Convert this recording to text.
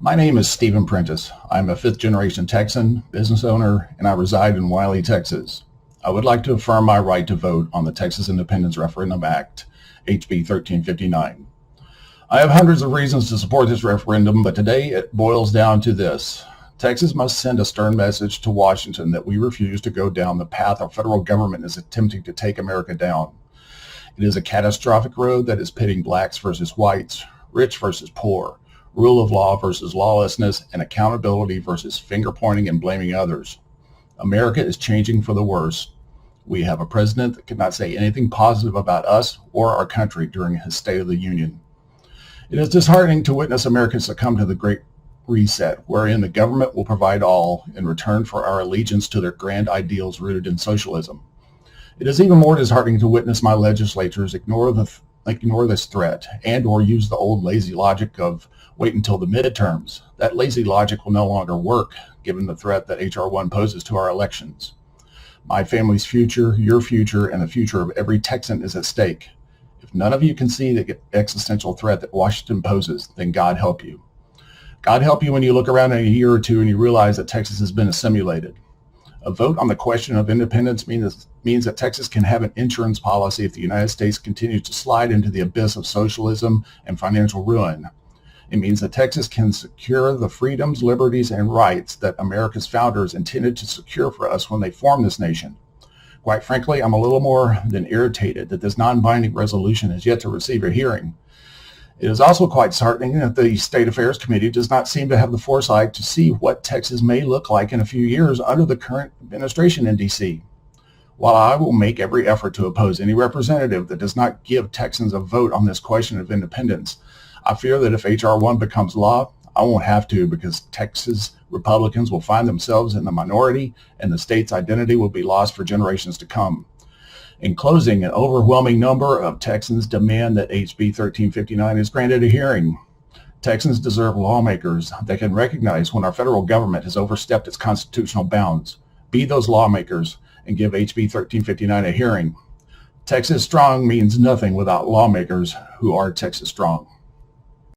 My name is Stephen Prentice. I'm a fifth-generation Texan, business owner, and I reside in Wiley, Texas. I would like to affirm my right to vote on the Texas Independence Referendum Act, HB 1359. I have hundreds of reasons to support this referendum, but today it boils down to this. Texas must send a stern message to Washington that we refuse to go down the path our federal government is attempting to take America down. It is a catastrophic road that is pitting blacks versus whites, rich versus poor, rule of law versus lawlessness, and accountability versus finger-pointing and blaming others. America is changing for the worse. We have a president that could not say anything positive about us or our country during his State of the Union. It is disheartening to witness America succumb to the Great Reset, wherein the government will provide all in return for our allegiance to their grand ideals rooted in socialism. It is even more disheartening to witness my legislators ignore this threat and or use the old lazy logic of wait until the midterms. That lazy logic will no longer work given the threat that H.R. 1 poses to our elections. My family's future, your future, and the future of every Texan is at stake. If none of you can see the existential threat that Washington poses, then God help you. God help you when you look around in a year or two and you realize that Texas has been assimilated. A vote on the question of independence means that Texas can have an insurance policy if the United States continues to slide into the abyss of socialism and financial ruin. It means that Texas can secure the freedoms, liberties, and rights that America's founders intended to secure for us when they formed this nation. Quite frankly, I'm a little more than irritated that this non-binding resolution has yet to receive a hearing. It is also quite disheartening that the State Affairs Committee does not seem to have the foresight to see what Texas may look like in a few years under the current administration in D.C. While I will make every effort to oppose any representative that does not give Texans a vote on this question of independence, I fear that if H.R. 1 becomes law, I won't have to because Texas Republicans will find themselves in the minority and the state's identity will be lost for generations to come. In closing, an overwhelming number of Texans demand that HB 1359 is granted a hearing. Texans deserve lawmakers that can recognize when our federal government has overstepped its constitutional bounds. Be those lawmakers and give HB 1359 a hearing. Texas strong means nothing without lawmakers who are Texas strong.